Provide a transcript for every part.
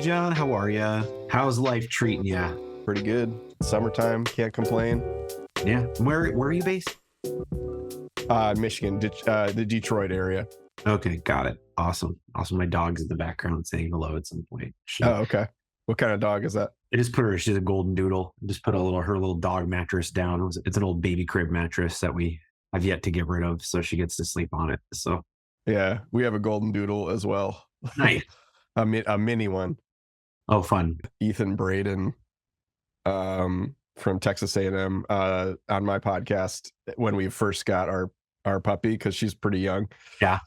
John. How are ya? How's life treating ya? Pretty good. Summertime, can't complain. Yeah. Where are you based? Michigan, the Detroit area. Okay, got it. Awesome. My dog's in the background saying hello at some point. Oh, okay. What kind of dog is that? I just put her. She's a golden doodle. I just put her little dog mattress down. It's an old baby crib mattress that I've yet to get rid of, so she gets to sleep on it. So yeah, we have a golden doodle as well. nice. a mini one. Oh, fun. Ethan Braden, from Texas A&M, on my podcast when we first got our puppy, because she's pretty young. Yeah.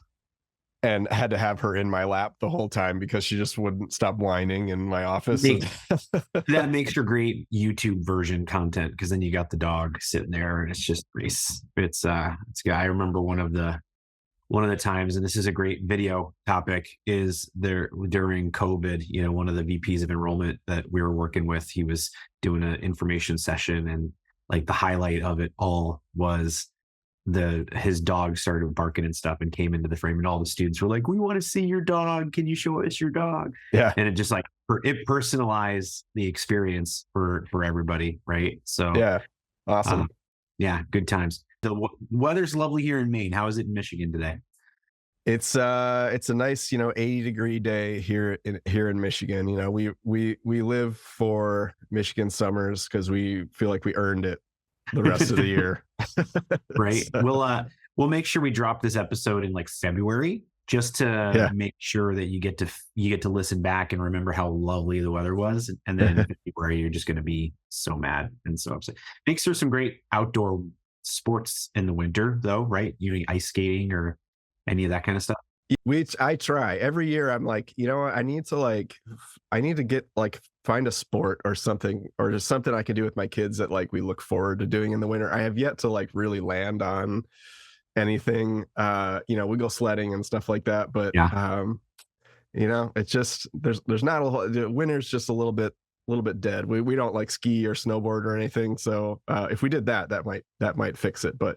And had to have her in my lap the whole time because she just wouldn't stop whining in my office. That makes for great YouTube version content, because then you got the dog sitting there and it's just it's I remember one of the times, and this is a great video topic, is there during COVID, one of the VPs of enrollment that we were working with, he was doing an information session, and like the highlight of it all was his dog started barking and stuff and came into the frame, and all the students were like, "We want to see your dog. Can you show us your dog?" Yeah. And it just it personalized the experience for everybody. Right. So yeah. Awesome. Yeah. Good times. The weather's lovely here in Maine. How is it in Michigan today? It's a nice, 80-degree day here in Michigan. We live for Michigan summers because we feel like we earned it the rest of the year. Right. So, we'll make sure we drop this episode in like February, just to make sure that you get to listen back and remember how lovely the weather was. And then in February, you're just going to be so mad and so upset. Makes for some great outdoor sports in the winter, though, right? Ice skating or any of that kind of stuff. I try every year. I'm like, I need to get find a sport or something, or just something I can do with my kids that we look forward to doing in the winter. I have yet to really land on anything. We go sledding and stuff like that, but it's just there's not a whole. The winter's just a little bit dead. We don't ski or snowboard or anything. So if we did that might fix it. But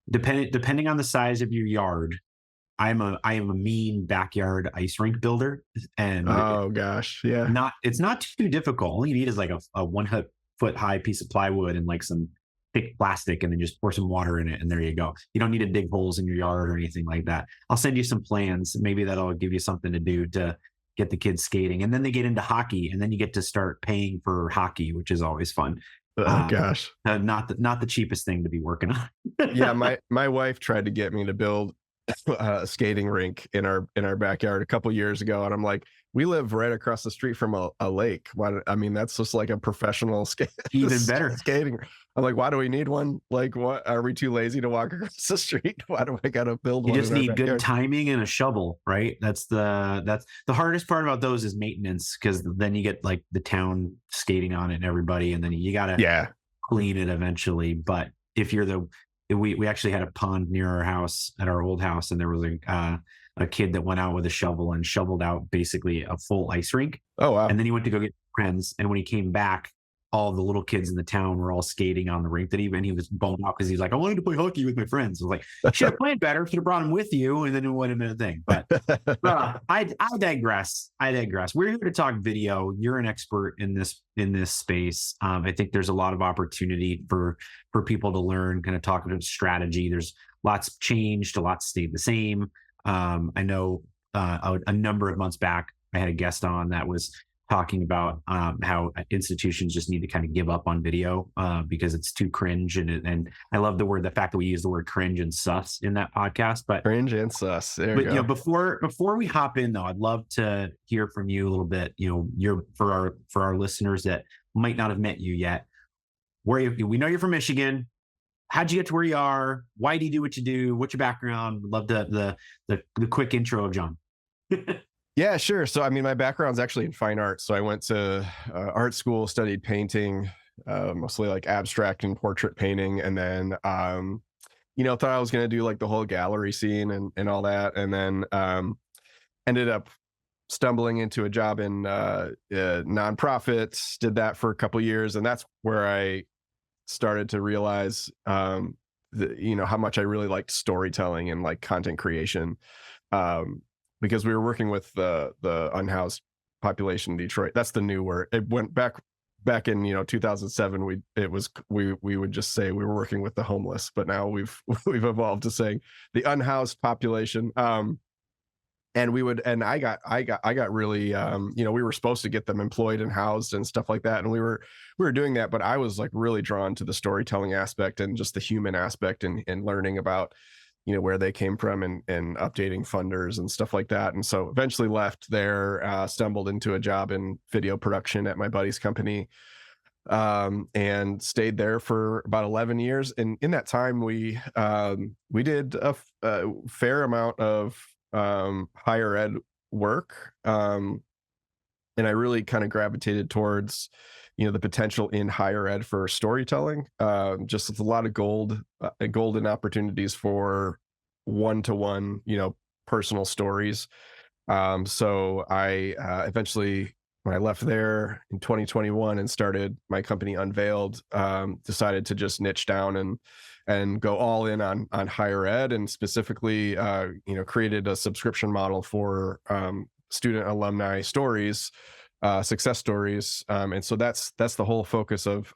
depending on the size of your yard, I am a mean backyard ice rink builder, and oh gosh, yeah, it's not too difficult. All you need is a 1 foot high piece of plywood and some thick plastic, and then just pour some water in it, and there you go. You don't need to dig holes in your yard or anything like that. I'll send you some plans. Maybe that'll give you something to do to get the kids skating, and then they get into hockey, and then you get to start paying for hockey, which is always fun. Oh gosh, not the cheapest thing to be working on. Yeah, my wife tried to get me to build a skating rink in our backyard a couple years ago, and I'm like, we live right across the street from a lake. That's just a professional even better skating. I'm like, why do we need one? What, are we too lazy to walk across the street? Why do I gotta build one? You just need good timing and a shovel, right? That's the hardest part about those is maintenance, because then you get the town skating on it and everybody, and then you gotta clean it eventually. But if you're we actually had a pond near our house at our old house, and there was a kid that went out with a shovel and shoveled out basically a full ice rink. Oh wow. And then he went to go get friends, and when he came back, all the little kids in the town were all skating on the rink he was bummed out because he was like, I wanted to play hockey with my friends. I was like, should have played better, should have brought him with you, and then it wouldn't have been a thing. But I digress. We're here to talk video. You're an expert in this space. I think there's a lot of opportunity for people to learn, kind of talk about strategy. There's lots changed, a lot stayed the same. I know a number of months back, I had a guest on that was talking about how institutions just need to kind of give up on video because it's too cringe. And I love the fact that we use the word cringe and sus in that podcast. But cringe and sus. There you go. Before we hop in, though, I'd love to hear from you a little bit. You're for our listeners that might not have met you yet. We know you're from Michigan. How'd you get to where you are? Why do you do what you do? What's your background? Love the quick intro of John. Yeah, sure. So, my background's actually in fine art. So I went to art school, studied painting, mostly abstract and portrait painting. And then, thought I was going to do the whole gallery scene and all that. And then ended up stumbling into a job in nonprofits, did that for a couple of years. And that's where I started to realize, how much I really liked storytelling and content creation. Because we were working with the unhoused population in Detroit. That's the new word. It went back in 2007. We would just say we were working with the homeless, but now we've we've evolved to saying the unhoused population. And I got really, we were supposed to get them employed and housed and stuff like that, and we were doing that, but I was like really drawn to the storytelling aspect and just the human aspect, and learning about where they came from, and updating funders and stuff like that. And so eventually left there, stumbled into a job in video production at my buddy's company, and stayed there for about 11 years. And in that time, we did a fair amount of higher ed work, and I really kind of gravitated towards the potential in higher ed for storytelling. Just with a lot of golden opportunities for one-to-one personal stories. So I eventually, when I left there in 2021 and started my company Unveiled, decided to just niche down and go all in on higher ed, and specifically created a subscription model for student alumni stories, success stories. And so that's the whole focus of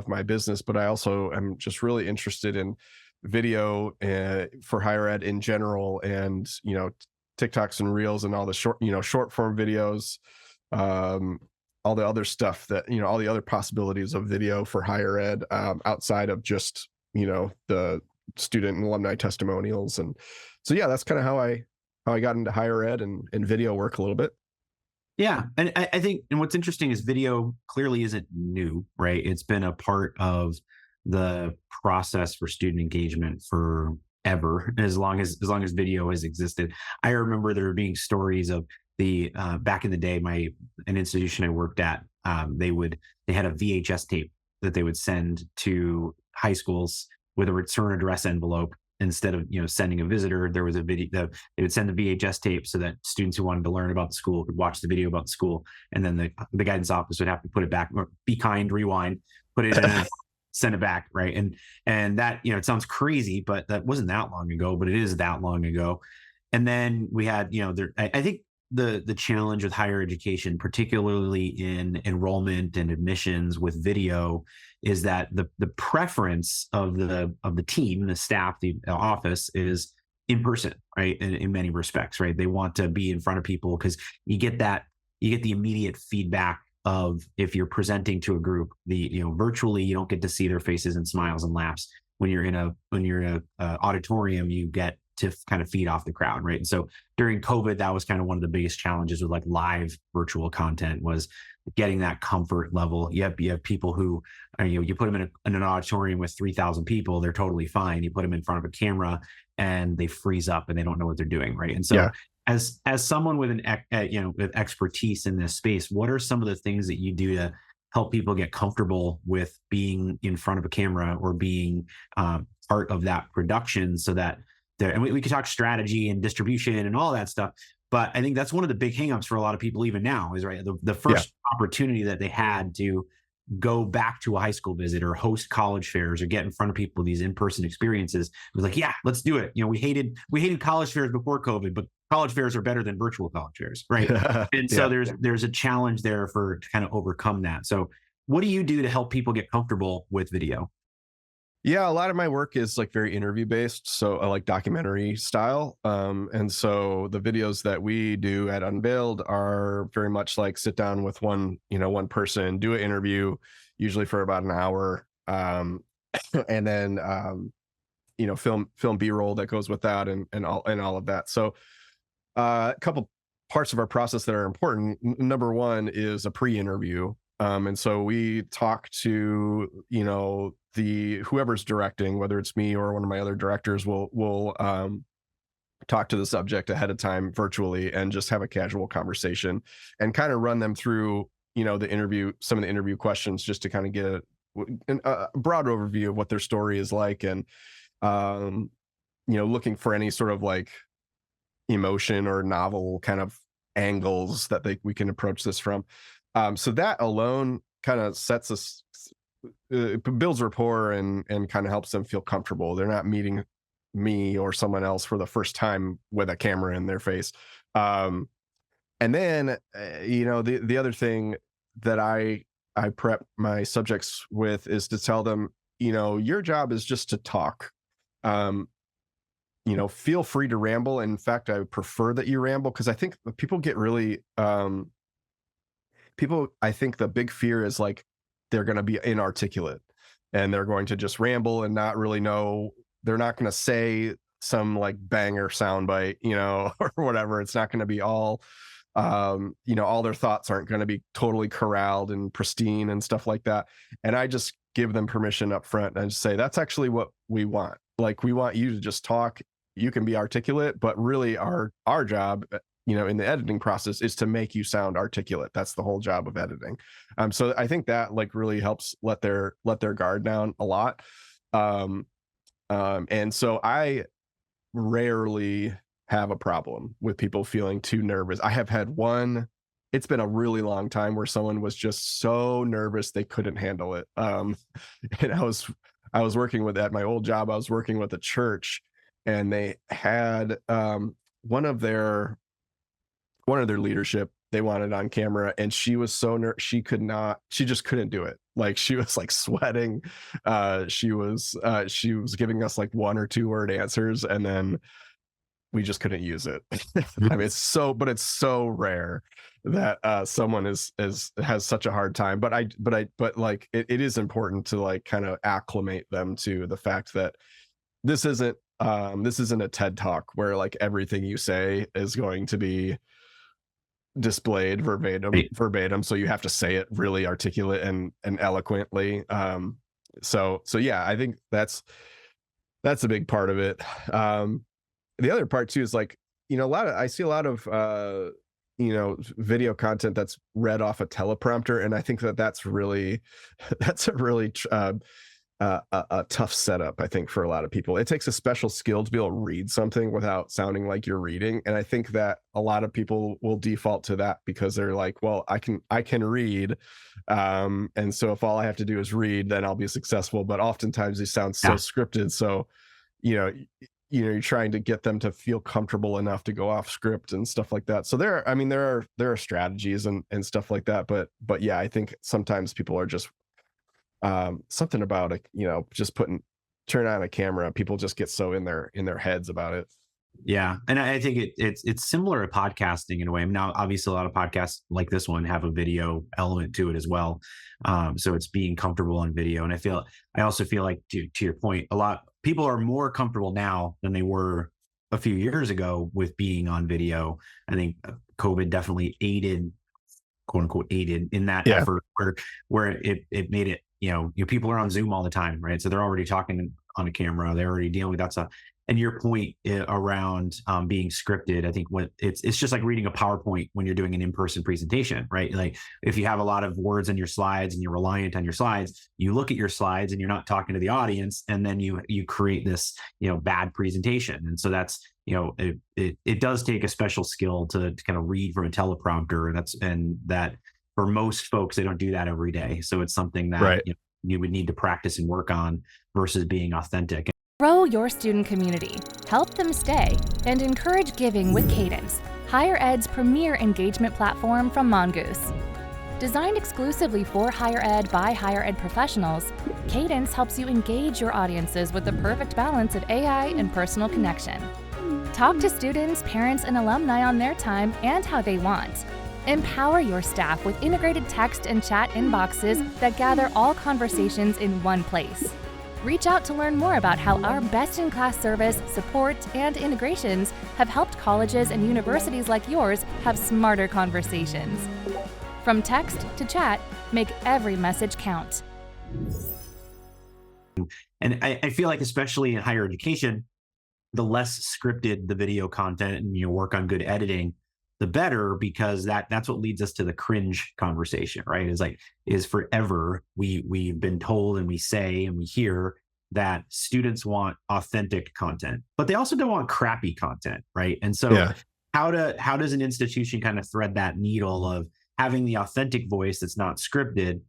my business. But I also am just really interested in video for higher ed in general, and TikToks and Reels and all the short form videos, all the other stuff that all the other possibilities of video for higher ed, outside of just the student and alumni testimonials. And so yeah, that's kind of how I got into higher ed and video work a little bit. Yeah. And I think, and what's interesting is video clearly isn't new, right? It's been a part of the process for student engagement forever, as long as video has existed. I remember there being stories of the back in the day, an institution I worked at, they had a VHS tape that they would send to high schools with a return address envelope. Instead of sending a visitor, there was a video. They would send the VHS tape so that students who wanted to learn about the school could watch the video about the school, and then the guidance office would have to put it back, or be kind, rewind, put it in, and send it back, right? And that it sounds crazy, but that wasn't that long ago, but it is that long ago. And then we had I think the challenge with higher education, particularly in enrollment and admissions with video, is that the preference of the team, the staff, the office is in person, right? In many respects, right? They want to be in front of people because you get the immediate feedback of, if you're presenting to a group, virtually you don't get to see their faces and smiles and laughs. When you're in a auditorium, you get to kind of feed off the crowd, right? And so during COVID, that was kind of one of the biggest challenges with like live virtual content, was getting that comfort level. You have people who, you put them in an auditorium with 3,000 people, they're totally fine. You put them in front of a camera and they freeze up and they don't know what they're doing, right? And so Yeah. as someone with with expertise in this space, what are some of the things that you do to help people get comfortable with being in front of a camera, or being part of that production, so that and we could talk strategy and distribution and all that stuff, but I think that's one of the big hangups for a lot of people even now, is right, the first opportunity that they had to go back to a high school visit or host college fairs or get in front of people, these in-person experiences, it was like, yeah, let's do it. We hated college fairs before COVID, but college fairs are better than virtual college fairs, right? And so there's a challenge there to kind of overcome that. So what do you do to help people get comfortable with video? Yeah, a lot of my work is like very interview based, so I like documentary style. And so the videos that we do at Unveiled are very much like sit down with one person, do an interview, usually for about an hour, and then film B-roll that goes with that, and all of that. So a couple parts of our process that are important. Number one is a pre-interview. And so we talk to, whoever's directing, whether it's me or one of my other directors, will talk to the subject ahead of time virtually, and just have a casual conversation and kind of run them through, some of the interview questions, just to kind of get a broad overview of what their story is like. And, looking for any sort of like emotion or novel kind of angles that we can approach this from. So that alone kind of sets us, builds rapport, and kind of helps them feel comfortable. They're not meeting me or someone else for the first time with a camera in their face. And And then, the other thing that I prep my subjects with is to tell them, your job is just to talk. Um, feel free to ramble. In fact, I would prefer that you ramble, because I think people get really, I think the big fear is like they're going to be inarticulate and they're going to just ramble and not really know. They're not going to say some like banger soundbite, or whatever. It's not going to be all, all their thoughts aren't going to be totally corralled and pristine and stuff like that. And I just give them permission up front and just say, that's actually what we want. Like, we want you to just talk. You can be articulate, but really our job, in the editing process, is to make you sound articulate. That's the whole job of editing. So I think that like really helps let their guard down a lot. And so I rarely have a problem with people feeling too nervous. I have had one, it's been a really long time, where someone was just so nervous they couldn't handle it. And I was working at my old job, I was working with a church, and they had one of their leadership they wanted on camera, and she was so she just couldn't do it. Like, she was like sweating. She was giving us like 1 or 2 word answers, and then we just couldn't use it. I mean, it's so rare that someone has such a hard time. But like it is important to like kind of acclimate them to the fact that this isn't a TED Talk where like everything you say is going to be displayed verbatim. So you have to say it really articulate and eloquently. So yeah, I think that's a big part of it. The other part too is like, I see a lot of video content that's read off a teleprompter, and I think that's a really a tough setup, I think, for a lot of people. It takes a special skill to be able to read something without sounding like you're reading, and I think that a lot of people will default to that because they're like, well, I can read, and so if all I have to do is read, then I'll be successful. But oftentimes these sound so scripted, so you're trying to get them to feel comfortable enough to go off script and stuff like that. So there are strategies and stuff like that, but yeah, I think sometimes people are just something about it, just turn on a camera, people just get so in their heads about it. Yeah. And I think it's similar to podcasting in a way. I mean, now obviously a lot of podcasts like this one have a video element to it as well. So it's being comfortable on video. And I also feel like to your point, a lot people are more comfortable now than they were a few years ago with being on video. I think COVID definitely aided, quote unquote, aided in that effort where it made it, people are on Zoom all the time, right? So they're already talking on a camera. They're already dealing with that stuff. And your point around being scripted, I think it's just like reading a PowerPoint when you're doing an in-person presentation, right? Like if you have a lot of words in your slides and you're reliant on your slides, you look at your slides and you're not talking to the audience, and then you create this, bad presentation. And so that's, it does take a special skill to kind of read from a teleprompter, and that for most folks, they don't do that every day. So it's something that you would need to practice and work on versus being authentic. Grow your student community, help them stay, and encourage giving with Cadence, Higher Ed's premier engagement platform from Mongoose. Designed exclusively for higher ed by higher ed professionals, Cadence helps you engage your audiences with the perfect balance of AI and personal connection. Talk to students, parents, and alumni on their time and how they want. Empower your staff with integrated text and chat inboxes that gather all conversations in one place. Reach out to learn more about how our best-in-class service, support, and integrations have helped colleges and universities like yours have smarter conversations. From text to chat, make every message count. And I feel like, especially in higher education, the less scripted the video content and work on good editing, the better, because that's what leads us to the cringe conversation, right? Is forever we've been told and we say and we hear that students want authentic content, but they also don't want crappy content, right? And so how does an institution kind of thread that needle of having the authentic voice that's not scripted,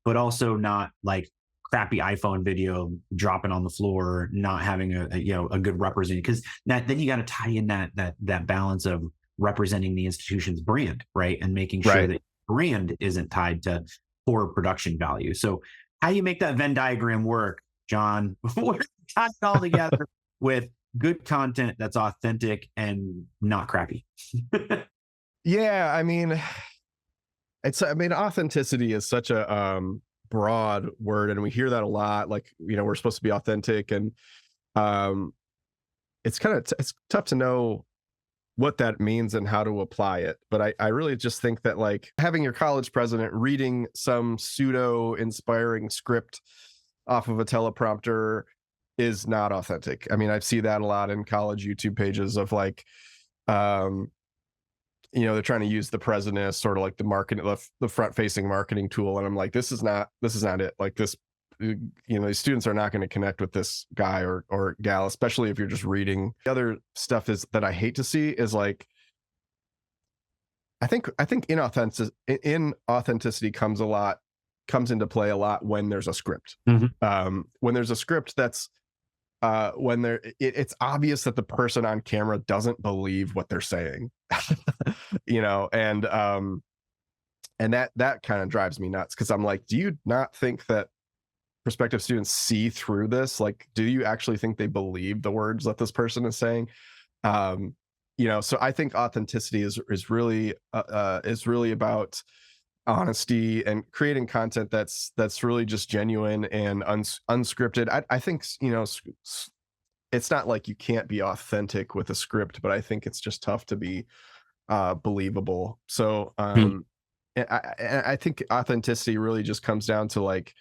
but also not like crappy iPhone video dropping on the floor, not having a good representation? Because then you got to tie in that balance of representing the institution's brand, right? And making sure that brand isn't tied to poor production value. So how you make that Venn diagram work, John, we're tying it all together with good content that's authentic and not crappy. Yeah, I mean, authenticity is such a broad word, and we hear that a lot. Like, we're supposed to be authentic, and it's it's tough to know what that means and how to apply it. But I really just think that, like, having your college president reading some pseudo inspiring script off of a teleprompter is not authentic. I mean, I see that a lot in college YouTube pages of, like, they're trying to use the president as sort of like the market, the front facing marketing tool. And I'm like, this is not it. Like, this, these students are not going to connect with this guy or gal, especially if you're just reading. The other stuff is that I hate to see is, like, I think inauthenticity comes into play a lot when there's a script. When there's a script that's it's obvious that the person on camera doesn't believe what they're saying, and that kind of drives me nuts, because I'm like, do you not think that prospective students see through this? Like, do you actually think they believe the words that this person is saying? So I think authenticity is really about honesty and creating content that's really just genuine and unscripted. I think it's not like you can't be authentic with a script, but I think it's just tough to be believable. So I think authenticity really just comes down to, like,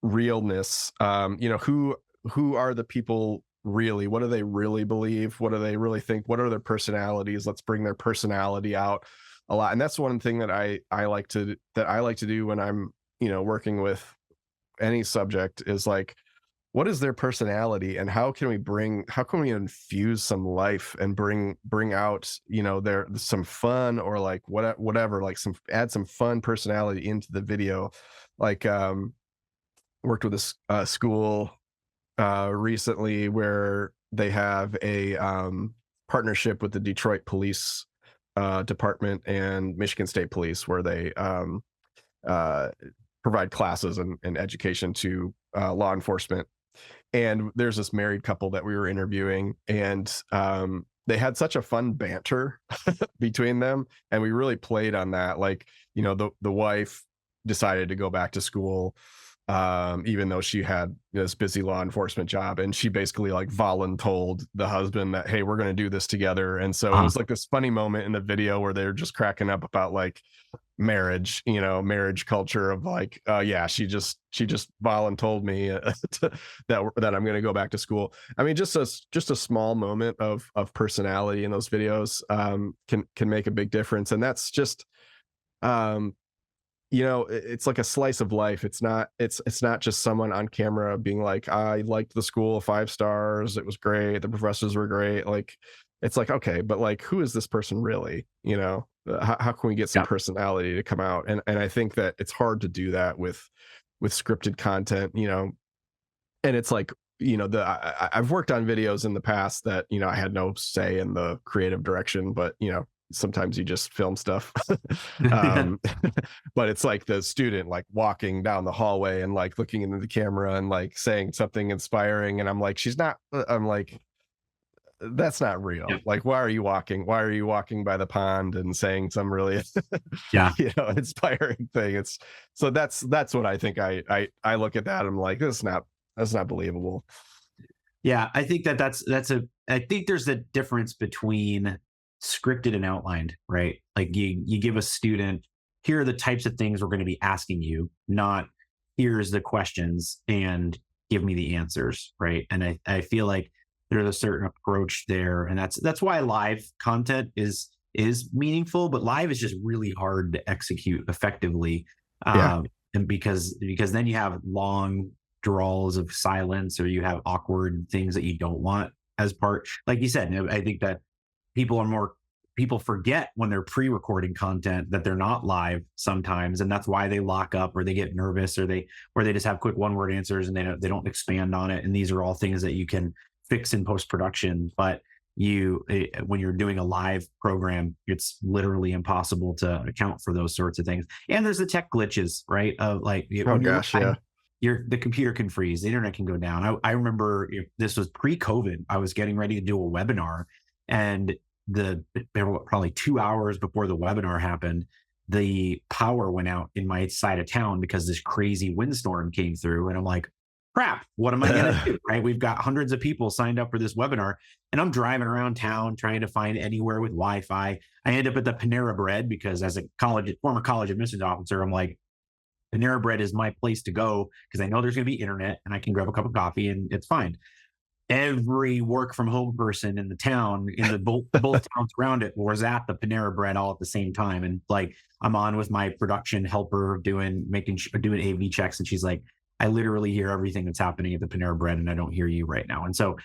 realness. Who are the people really? What do they really believe? What do they really think? What are their personalities? Let's bring their personality out a lot. And that's one thing that I like to do when I'm working with any subject, is, like, what is their personality, and how can we infuse some life and bring out their some fun, or like whatever, like add some fun personality into the video. Like, worked with a school recently where they have a partnership with the Detroit Police Department and Michigan State Police, where they provide classes and education to law enforcement. And there's this married couple that we were interviewing, and they had such a fun banter between them, and we really played on that. Like, the wife decided to go back to school, even though she had this busy law enforcement job, and she basically, like, voluntold the husband that, hey, we're going to do this together. And so it was like this funny moment in the video where they're just cracking up about, like, marriage culture of, like, she just voluntold me that I'm going to go back to school. I mean, just a small moment of personality in those videos can make a big difference. And that's just it's like a slice of life. It's not just someone on camera being like, I liked the school, 5 stars, it was great, the professors were great. Like, it's like, okay, but, like, who is this person really? How can we get some personality to come out? And I think that it's hard to do that with scripted content, and it's like, I've worked on videos in the past that, I had no say in the creative direction, but, sometimes you just film stuff. But it's like the student, like, walking down the hallway and, like, looking into the camera and, like, saying something inspiring. And I'm like, I'm like, that's not real. Yeah. Like, why are you walking by the pond and saying some really inspiring thing? That's what I think. I look at that, I'm like, that's not believable. Yeah, I think I think there's a difference between scripted and outlined, right? Like, you give a student, here are the types of things we're going to be asking you, not here's the questions and give me the answers, right? And I feel like there's a certain approach there, and that's why live content is meaningful, but live is just really hard to execute effectively. And because then you have long drawls of silence, or you have awkward things that you don't want as part. Like you said, I think that people forget when they're pre-recording content that they're not live sometimes, and that's why they lock up, or they get nervous, or they just have quick one-word answers and they don't expand on it. And these are all things that you can fix in post-production. But when you're doing a live program, it's literally impossible to account for those sorts of things. And there's the tech glitches, right? Of like, Oh when you're gosh, live, yeah. the computer can freeze, the internet can go down. I remember, this was pre-COVID. I was getting ready to do a webinar, and there were probably 2 hours before the webinar happened, the power went out in my side of town because this crazy windstorm came through, and I'm like, crap, what am I going to do? Right? We've got hundreds of people signed up for this webinar, and I'm driving around town trying to find anywhere with Wi-Fi. I end up at the Panera Bread because, as a former college admissions officer, I'm like, Panera Bread is my place to go because I know there's going to be internet and I can grab a cup of coffee and it's fine. Every work from home person in the town, in the both towns around it, was at the Panera Bread all at the same time. And like, I'm on with my production helper doing AV checks, and she's like, I literally hear everything that's happening at the Panera Bread, and I don't hear you right now. And so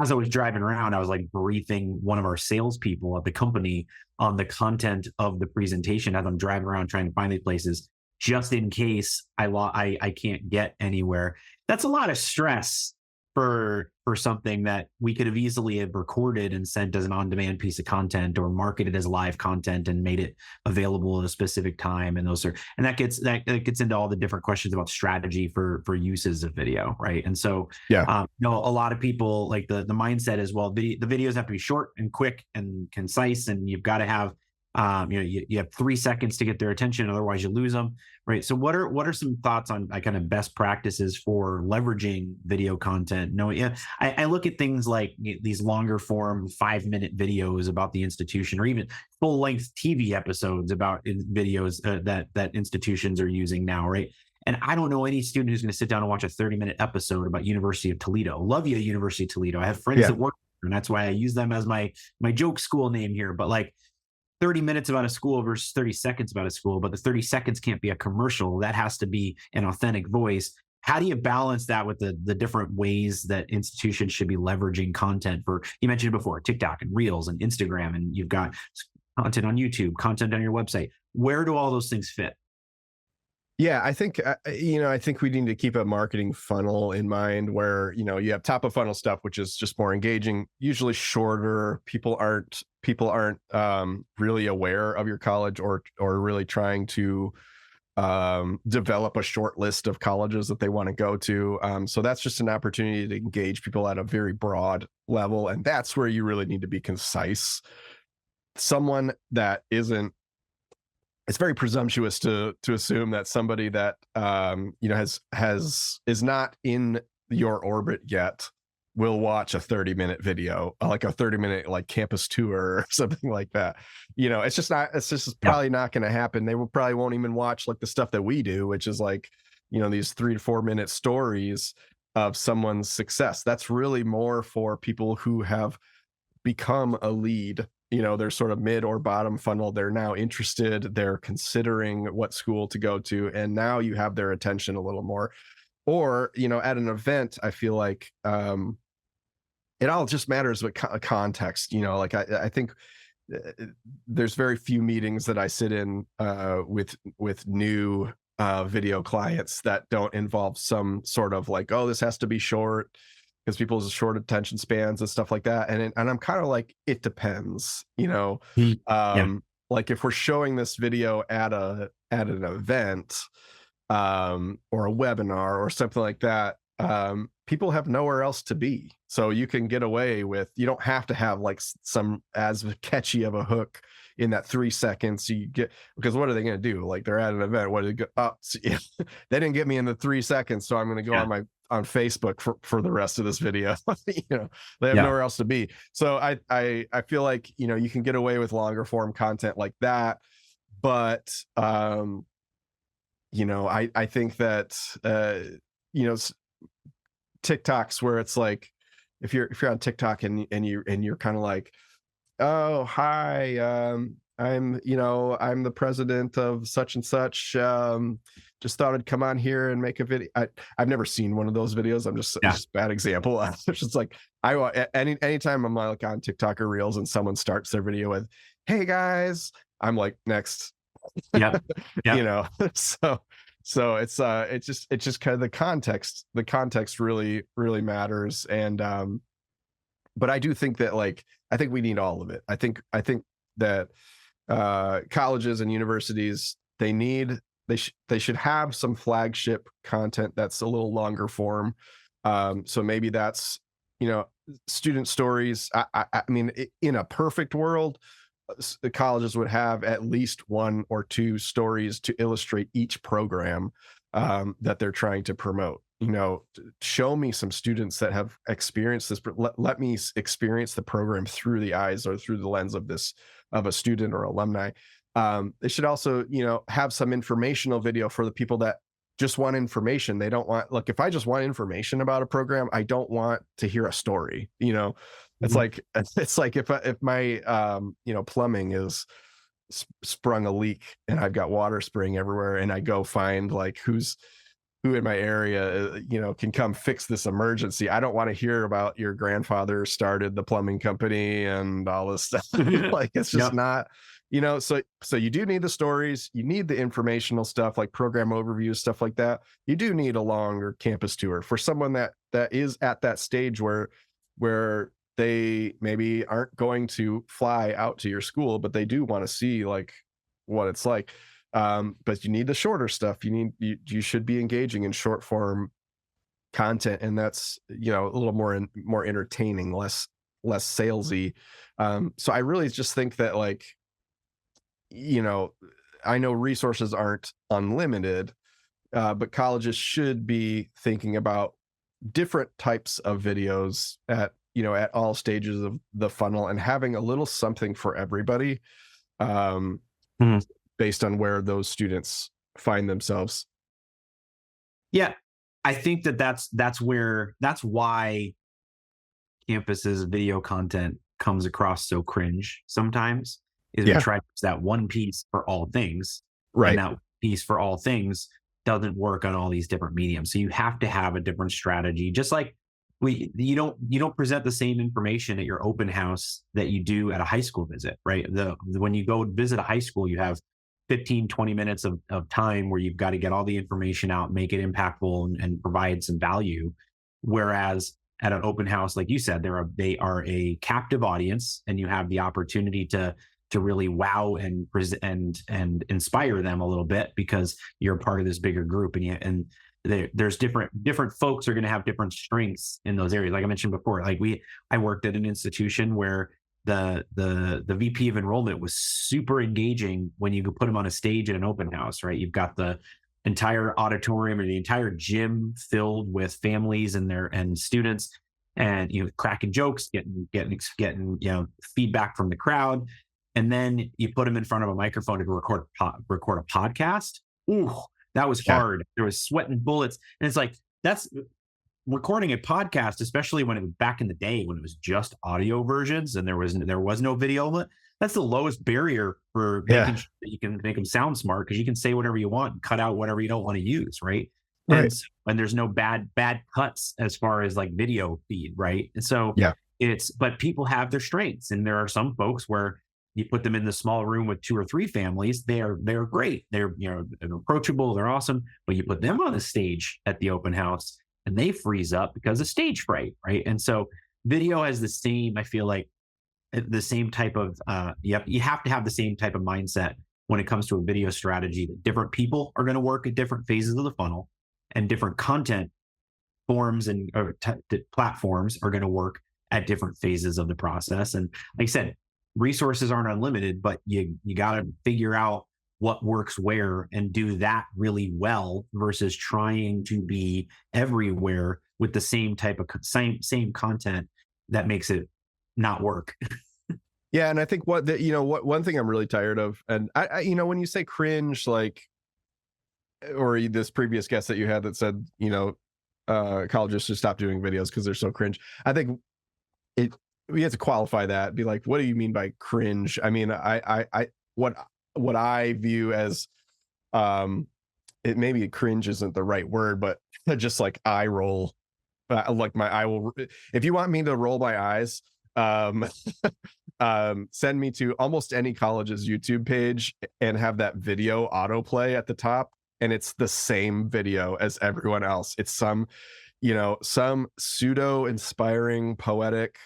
as I was driving around, I was like briefing one of our salespeople at the company on the content of the presentation as I'm driving around trying to find these places, just in case I can't get anywhere. That's a lot of stress for something that we could have easily have recorded and sent as an on-demand piece of content, or marketed as live content and made it available at a specific time. And that gets into all the different questions about strategy for uses of video, right? And so, Yeah. a lot of people, like, the mindset is, well, the videos have to be short and quick and concise, and you've got to have, you have 3 seconds to get their attention, otherwise you lose them, right? So what are some thoughts on kind of best practices for leveraging video content? I look at things like these longer form 5-minute videos about the institution, or even full length TV episodes about videos that institutions are using now, right? And I don't know any student who's going to sit down and watch a 30-minute episode about University of Toledo. Love you, University of Toledo. I have friends that work there, and that's why I use them as my joke school name here. But like, 30 minutes about a school versus 30 seconds about a school, but the 30 seconds can't be a commercial. That has to be an authentic voice. How do you balance that with the different ways that institutions should be leveraging content for, you mentioned before, TikTok and Reels and Instagram, and you've got content on YouTube, content on your website. Where do all those things fit? Yeah, I think I think we need to keep a marketing funnel in mind where, you have top of funnel stuff, which is just more engaging, usually shorter. People aren't really aware of your college, or really trying to develop a short list of colleges that they want to go to. So that's just an opportunity to engage people at a very broad level, and that's where you really need to be concise. Someone that isn't, it's very presumptuous to assume that somebody that is not in your orbit yet will watch a 30-minute video, like a 30-minute like campus tour or something like that. It's just probably not going to happen. They probably won't even watch like the stuff that we do, which is like, these 3 to 4 minute stories of someone's success. That's really more for people who have become a lead. They're sort of mid or bottom funnel. They're now interested. They're considering what school to go to. And now you have their attention a little more. Or, at an event, I feel like it all just matters with context. Like I think there's very few meetings that I sit in with new video clients that don't involve some sort of like, oh, this has to be short, because people's short attention spans and stuff like that. And I'm kind of like, it depends, like if we're showing this video at an event, or a webinar or something like that, people have nowhere else to be. So you can get away with, you don't have to have like some as catchy of a hook in that 3 seconds you get, because what are they going to do? Like, they're at an event. What do they go? Oh, they didn't get me in the 3 seconds. So I'm going to go on Facebook for the rest of this video. They have nowhere else to be. So I feel like, you can get away with longer form content like that. But, I think that, TikToks where it's like, if you're on TikTok and you're kind of like, oh, hi, I'm the president of such and such. Just thought I'd come on here and make a video. I've never seen one of those videos. I'm just a bad example. It's just like, anytime I'm like on TikTok or Reels and someone starts their video with, "Hey guys," I'm like, next. So it's just kind of the context. The context really, really matters. And but I do think that like I think we need all of it. I think that colleges and universities they should have some flagship content that's a little longer form. So maybe that's, you know, student stories. I mean, in a perfect world, the colleges would have at least one or two stories to illustrate each program that they're trying to promote. You know, show me some students that have experienced this. Let me experience the program through the eyes or through the lens of a student or alumni. They should also, you know, have some informational video for the people that just want information. They don't want, look, if I just want information about a program, I don't want to hear a story. You know, it's like if my you know, plumbing is sprung a leak and I've got water spraying everywhere, and I go find like who in my area, you know, can come fix this emergency. I don't want to hear about your grandfather started the plumbing company and all this stuff. Like, it's just not, you know, so you do need the stories, you need the informational stuff like program overviews, stuff like that. You do need a longer campus tour for someone that is at that stage where they maybe aren't going to fly out to your school, but they do want to see like what it's like. But you need the shorter stuff. You should be engaging in short form content, and that's, you know, a little more entertaining, less salesy. So I really just think that, like, you know, I know resources aren't unlimited, but colleges should be thinking about different types of videos at all stages of the funnel, and having a little something for everybody. Based on where those students find themselves. Yeah, I think that's why campus's video content comes across so cringe sometimes, is we try to use that one piece for all things, right? And that piece for all things doesn't work on all these different mediums. So you have to have a different strategy. Just like you don't present the same information at your open house that you do at a high school visit, right? When you go visit a high school, you have 15-20 minutes of time where you've got to get all the information out, make it impactful, and provide some value. Whereas at an open house, like you said, they are a captive audience, and you have the opportunity to really wow and present and inspire them a little bit, because you're a part of this bigger group, and there's different folks are going to have different strengths in those areas. Like I mentioned before, like I worked at an institution where the VP of enrollment was super engaging when you could put him on a stage at an open house, right? You've got the entire auditorium or the entire gym filled with families and students, and, you know, cracking jokes, getting you know, feedback from the crowd, and then you put him in front of a microphone to record a podcast. Ooh, that was hard. There was sweat and bullets, and it's like, that's recording a podcast, especially when it was back in the day when it was just audio versions and there was no video. That's the lowest barrier for making sure that you can make them sound smart, because you can say whatever you want and cut out whatever you don't want to use, right? And there's no bad cuts as far as like video feed, right? And so but people have their strengths, and there are some folks where you put them in the small room with 2 or 3 families, they're great, they're, you know, they're approachable, they're awesome, but you put them on the stage at the open house and they freeze up because of stage fright, right? And so video has the same, I feel like, the same type of you have to have the same type of mindset when it comes to a video strategy, that different people are going to work at different phases of the funnel, and different content forms and platforms are going to work at different phases of the process. And like I said, resources aren't unlimited, but you got to figure out what works where and do that really well, versus trying to be everywhere with the same type of same content that makes it not work. Yeah, and I think one thing I'm really tired of, and I you know, when you say cringe, like, or this previous guest that you had that said, you know, colleges should stop doing videos because they're so cringe. I think we have to qualify that, be like, what do you mean by cringe? I mean, what I view as, it maybe cringe isn't the right word, but just like eye roll, like my eye will, if you want me to roll my eyes, send me to almost any college's YouTube page and have that video autoplay at the top, and it's the same video as everyone else. It's some pseudo inspiring poetic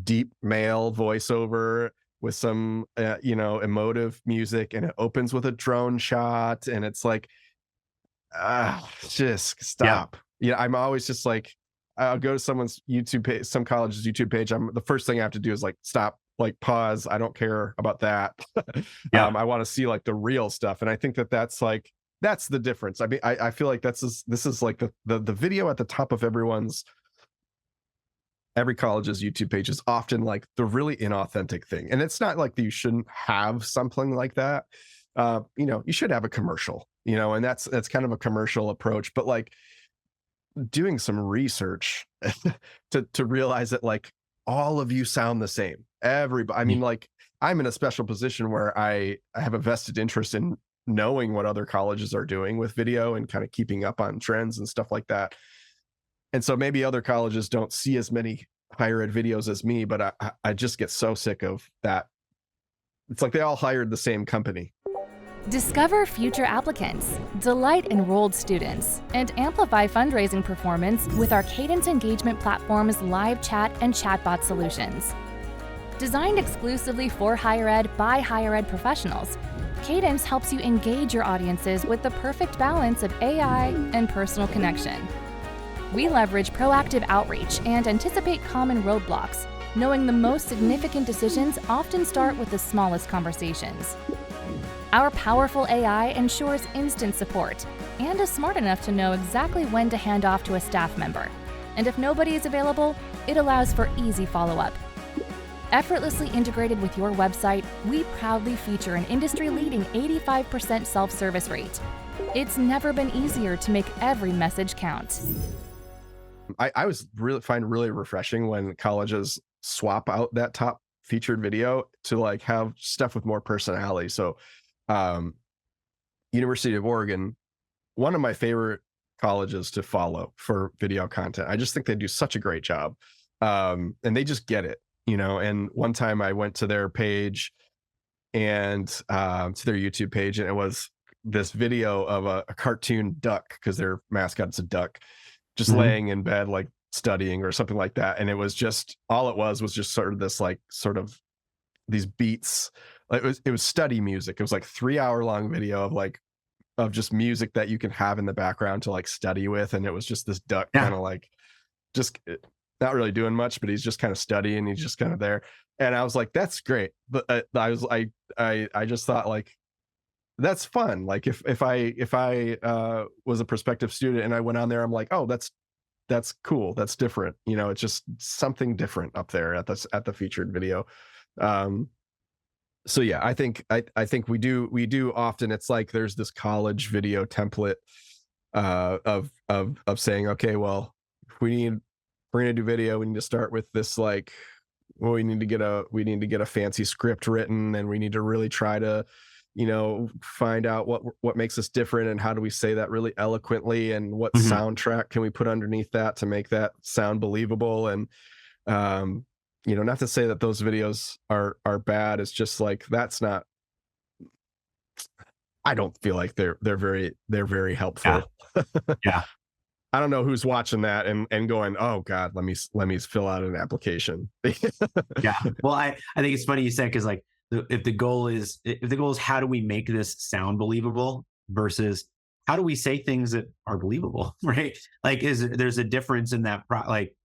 deep male voiceover with some emotive music, and it opens with a drone shot, and it's like, just Yeah. stop. I'm always just like, I'll go to someone's YouTube page, some college's YouTube page. The first thing I have to do is like stop, like pause. I don't care about that. Yeah. I want to see like the real stuff. And I think that's the difference. I mean, I feel like this is like the video at the top of every college's YouTube page is often like the really inauthentic thing. And it's not like you shouldn't have something like that. You should have a commercial, and that's kind of a commercial approach, but like doing some research to realize that like all of you sound the same. Everybody, I mean, like I'm in a special position where I have a vested interest in knowing what other colleges are doing with video and kind of keeping up on trends and stuff like that. And so maybe other colleges don't see as many higher ed videos as me, but I just get so sick of that. It's like they all hired the same company. Discover future applicants, delight enrolled students, and amplify fundraising performance with our Cadence engagement platform's live chat and chatbot solutions. Designed exclusively for higher ed by higher ed professionals, Cadence helps you engage your audiences with the perfect balance of AI and personal connection. We leverage proactive outreach and anticipate common roadblocks, knowing the most significant decisions often start with the smallest conversations. Our powerful AI ensures instant support and is smart enough to know exactly when to hand off to a staff member. And if nobody is available, it allows for easy follow-up. Effortlessly integrated with your website, we proudly feature an industry-leading 85% self-service rate. It's never been easier to make every message count. I find really refreshing when colleges swap out that top featured video to like have stuff with more personality. So University of Oregon, one of my favorite colleges to follow for video content. I just think they do such a great job. And they just get it, and one time I went to their page and to their YouTube page, and it was this video of a cartoon duck, because their mascot is a duck, just laying in bed, like studying or something like that. And it was just, all it was just sort of these beats. Like it was study music. It was like 3-hour long video of just music that you can have in the background to like study with. And it was just this duck kind of like, just not really doing much, but he's just kind of studying. He's just kind of there. And I was like, that's great. But I just thought like, that's fun. Like if I was a prospective student and I went on there, I'm like, oh, that's cool. That's different. It's just something different up there at the featured video. So yeah, I think we do often. It's like there's this college video template of saying, okay, well, if we're gonna do video, we need to start with this, like, well, we need to get a fancy script written, and we need to really try to find out what makes us different, and how do we say that really eloquently, and what soundtrack can we put underneath that to make that sound believable. And not to say that those videos are bad. It's just like, that's not, I don't feel like they're very helpful. Yeah. I don't know who's watching that and going, oh God, let me fill out an application. Yeah. Well, I think it's funny you said, because like, if the goal is how do we make this sound believable versus how do we say things that are believable, right? Like, there's a difference in that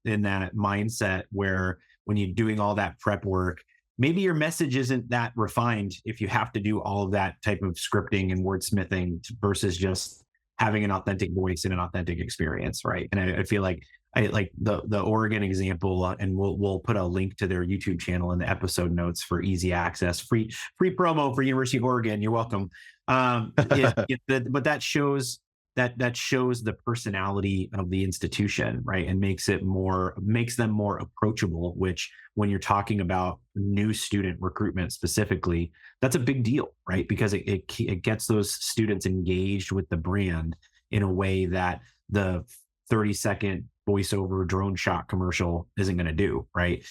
in that mindset, where when you're doing all that prep work, maybe your message isn't that refined if you have to do all of that type of scripting and wordsmithing versus just having an authentic voice and an authentic experience, right? And I feel like I like the Oregon example, and we'll put a link to their YouTube channel in the episode notes for easy access, free promo for University of Oregon. You're welcome. But that shows the personality of the institution, right? And makes them more approachable, which when you're talking about new student recruitment specifically, that's a big deal, right? Because it gets those students engaged with the brand in a way that the 30-second voiceover drone shot commercial isn't going to do, right?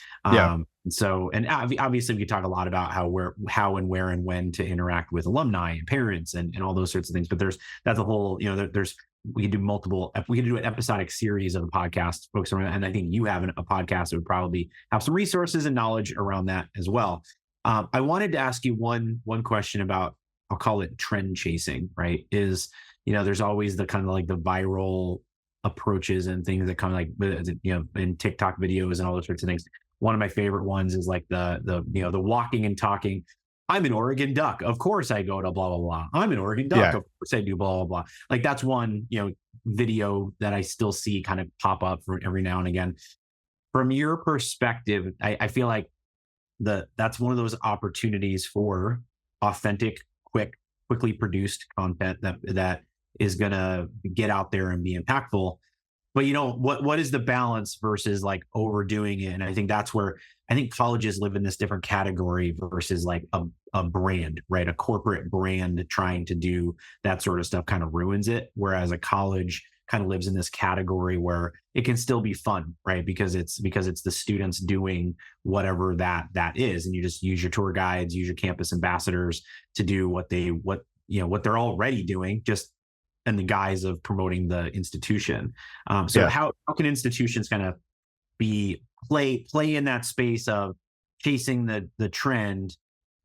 So, and obviously we talk a lot about how and where and when to interact with alumni and parents and all those sorts of things, but that's a whole, there's we could do an episodic series of a podcast focused on, and I think you have a podcast that would probably have some resources and knowledge around that as well. I wanted to ask you one question about, I'll call it trend chasing, right? There's always the kind of like the viral approaches and things that come like, in TikTok videos and all those sorts of things. One of my favorite ones is like the walking and talking. I'm an Oregon Duck. Of course I go to blah, blah, blah. I'm an Oregon Duck. Yeah. Of course I do blah, blah, blah. Like that's one, video that I still see kind of pop up for every now and again. From your perspective, I feel like that's one of those opportunities for authentic, quickly produced content that is going to get out there and be impactful. But what is the balance versus like overdoing it? And I think that's where I think colleges live in this different category versus like a brand, right? A corporate brand trying to do that sort of stuff kind of ruins it. Whereas a college kind of lives in this category where it can still be fun, right? Because it's the students doing whatever that is. And you just use your tour guides, use your campus ambassadors to do what they're already doing, just in the guise of promoting the institution. How can institutions kind of play in that space of chasing the trend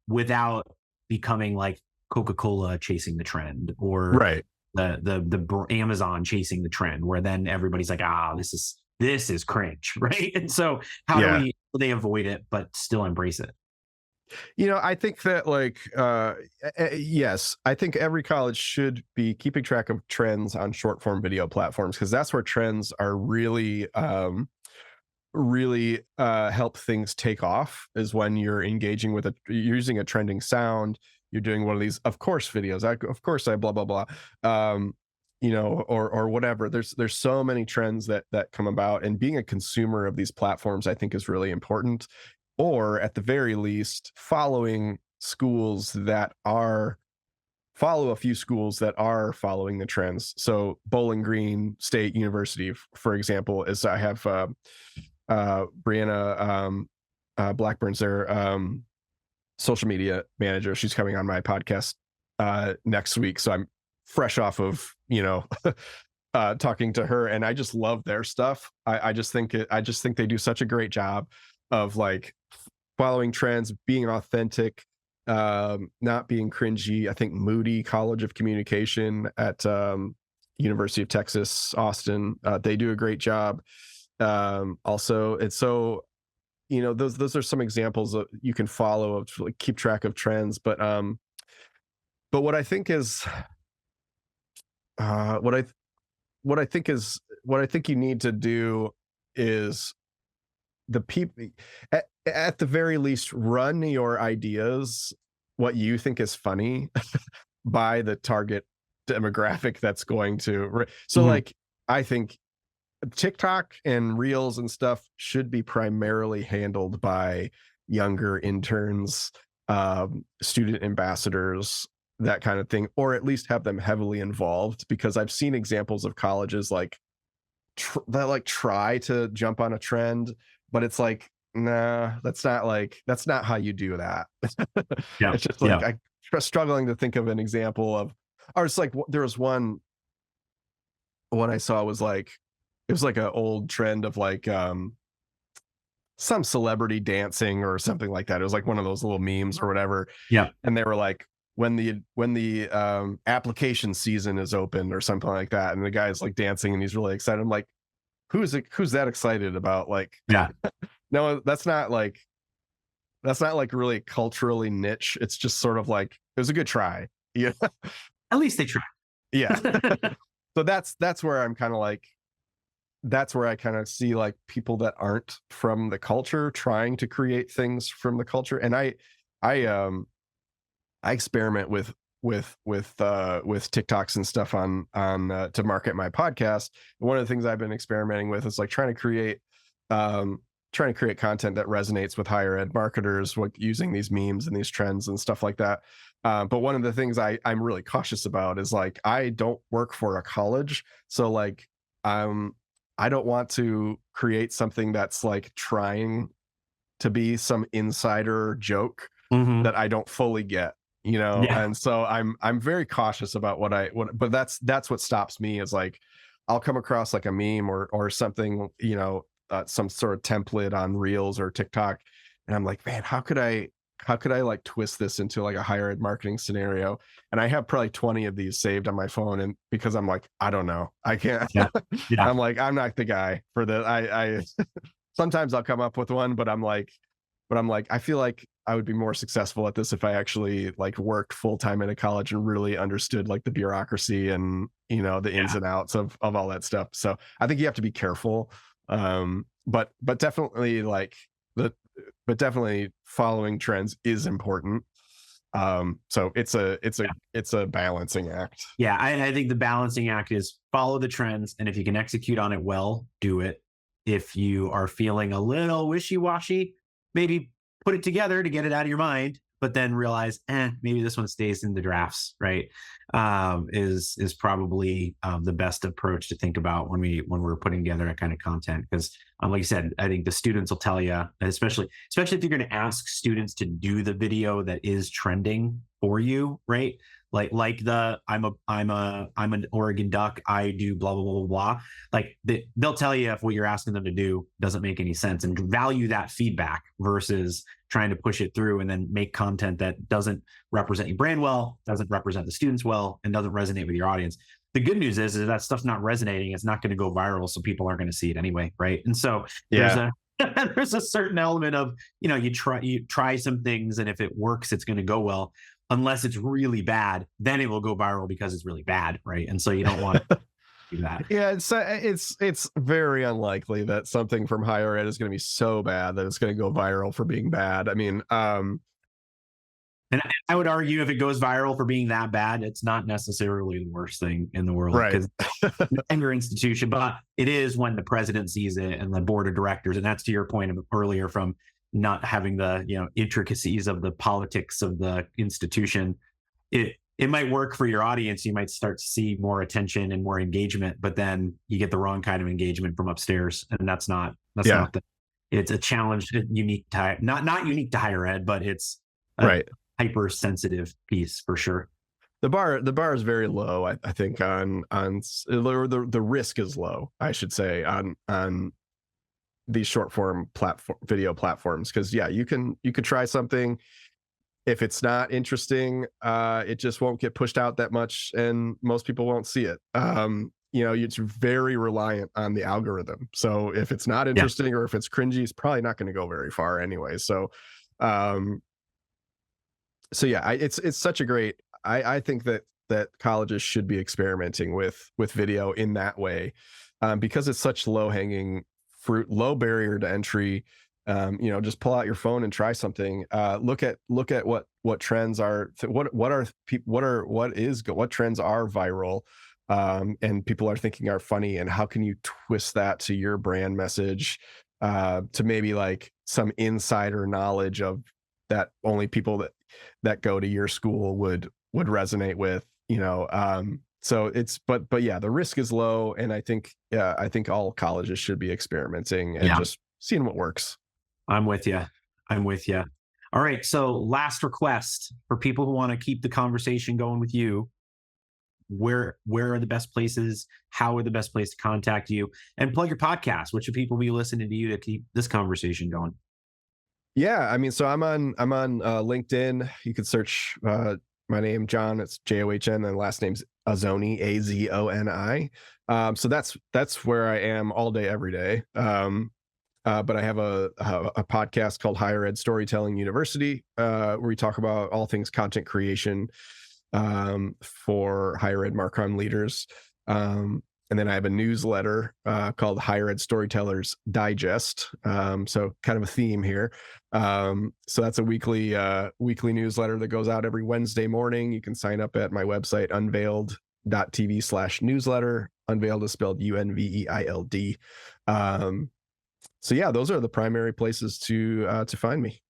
without becoming like Coca-Cola chasing the trend, or right. the Amazon chasing the trend, where then everybody's like, this is cringe, right? And so how do they avoid it but still embrace it? I think that yes, I think every college should be keeping track of trends on short form video platforms, because that's where trends are really help things take off, is when you're engaging with you're using a trending sound, you're doing one of these of course videos, of course I blah blah blah, or whatever. There's so many trends that come about, and being a consumer of these platforms I think is really important. Or at the very least, follow a few schools that are following the trends. So Bowling Green State University, for example, is I have Brianna Blackburn's their social media manager. She's coming on my podcast next week, so I'm fresh off of talking to her, and I just love their stuff. I just think they do such a great job of like following trends, being authentic, not being cringy. I think Moody College of Communication at University of Texas, Austin, they do a great job. Also, it's so, those are some examples that you can follow of like keep track of trends. But what I think is what I think you need to do is the people at the very least run your ideas, what you think is funny, by the target demographic that's going to. So like, I think TikTok and Reels and stuff should be primarily handled by younger interns, student ambassadors, that kind of thing, or at least have them heavily involved, because I've seen examples of colleges like that try to jump on a trend, but it's like, nah, that's not how you do that. It's just like, I'm struggling to think of an example of, or it's like, there was one I saw was like, it was like an old trend of like some celebrity dancing or something like that. It was like one of those little memes or whatever. Yeah. And they were like, when the application season is open or something like that, and the guy's like dancing and he's really excited. I'm like, who's that excited about? Like, no, that's not like really culturally niche. It's just sort of like, it was a good try. Yeah. At least they tried. Yeah. So that's where I'm kind of like, that's where I kind of see like people that aren't from the culture trying to create things from the culture. And I experiment with TikToks and stuff on to market my podcast. One of the things I've been experimenting with is like trying to create content that resonates with higher ed marketers, using these memes and these trends and stuff like that. But one of the things I'm really cautious about is like, I don't work for a college, so like I don't want to create something that's like trying to be some insider joke that I don't fully get. Yeah. And so I'm very cautious about but that's what stops me is like, I'll come across like a meme or something, some sort of template on Reels or TikTok, and I'm like, man, how could I like twist this into like a higher ed marketing scenario? And I have probably 20 of these saved on my phone, and because I'm like, I don't know, I can't. Yeah. Yeah. I'm like, I'm not the guy for the. I sometimes I'll come up with one, but I'm like, I feel like I would be more successful at this if I actually like worked full time in a college and really understood like the bureaucracy and the ins and outs of all that stuff. So I think you have to be careful, but definitely but definitely following trends is important. So it's a balancing act. Yeah, I think the balancing act is follow the trends, and if you can execute on it well, do it. If you are feeling a little wishy-washy, maybe put it together to get it out of your mind, but then realize, maybe this one stays in the drafts, right? Is probably the best approach to think about when we're putting together that kind of content. Because, like you said, I think the students will tell you, especially if you're going to ask students to do the video that is trending for you, right? Like I'm an Oregon Duck. I do blah blah blah blah blah. Like they'll tell you if what you're asking them to do doesn't make any sense, and value that feedback versus trying to push it through and then make content that doesn't represent your brand well, doesn't represent the students well, and doesn't resonate with your audience. The good news is that stuff's not resonating. It's not going to go viral, so people aren't going to see it anyway, right? And so there's a certain element of you try some things, and if it works, it's going to go well. Unless it's really bad, then it will go viral because it's really bad, right? And so you don't want to do that. Yeah, it's very unlikely that something from higher ed is going to be so bad that it's going to go viral for being bad. I mean, and I would argue if it goes viral for being that bad, it's not necessarily the worst thing in the world, right? And your institution, but it is when the president sees it and the board of directors, and that's to your point earlier from not having the intricacies of the politics of the institution. It might work for your audience. You might start to see more attention and more engagement, but then you get the wrong kind of engagement from upstairs, and that's not it's a challenge unique to not unique to higher ed, but it's a hypersensitive piece for sure. The bar is very low, I think, on the risk is low, I should say, on these short form video platforms, because you could try something. If it's not interesting, it just won't get pushed out that much, and most people won't see it. It's very reliant on the algorithm. So if it's not interesting or if it's cringy, it's probably not going to go very far anyway. So, it's such a great. I think that colleges should be experimenting with video in that way, because it's such low hanging fruit, low barrier to entry. Just pull out your phone and try something. Look at what trends are, what trends are viral, and people are thinking are funny, and how can you twist that to your brand message, to maybe like some insider knowledge of that only people that go to your school would resonate with. So it's, but the risk is low, and I think all colleges should be experimenting and just seeing what works. I'm with you. All right. So last request for people who want to keep the conversation going with you. Where are the best places? How are the best place to contact you? And plug your podcast. What should people be listening to you to keep this conversation going? Yeah, I mean, so I'm on LinkedIn. You could search my name, John. It's John, and last name's Azoni, Azoni. So that's where I am all day, every day. But I have a podcast called Higher Ed Storytelling University, where we talk about all things content creation for higher ed Marcom leaders. And then I have a newsletter called Higher Ed Storytellers Digest. So kind of a theme here. So that's a weekly newsletter that goes out every Wednesday morning. You can sign up at my website, unveild.tv/newsletter. Unveild is spelled Unveild. So yeah, those are the primary places to find me.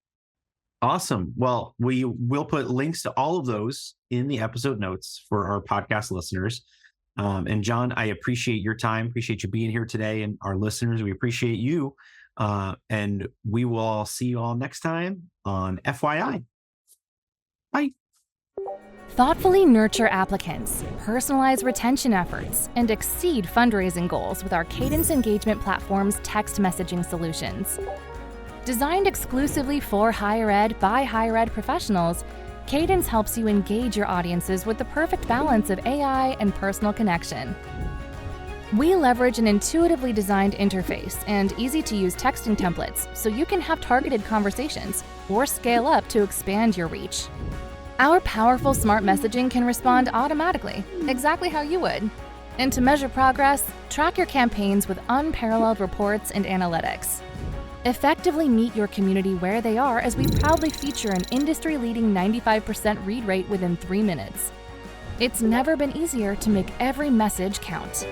Awesome. Well, we will put links to all of those in the episode notes for our podcast listeners. And John, I appreciate your time. Appreciate you being here today, and our listeners, we appreciate you. And we will see you all next time on FYI. Bye. Thoughtfully nurture applicants, personalize retention efforts, and exceed fundraising goals with our Cadence Engagement Platform's text messaging solutions. Designed exclusively for higher ed by higher ed professionals, Cadence helps you engage your audiences with the perfect balance of AI and personal connection. We leverage an intuitively designed interface and easy-to-use texting templates so you can have targeted conversations or scale up to expand your reach. Our powerful smart messaging can respond automatically, exactly how you would. And to measure progress, track your campaigns with unparalleled reports and analytics. Effectively meet your community where they are as we proudly feature an industry-leading 95% read rate within 3 minutes. It's never been easier to make every message count.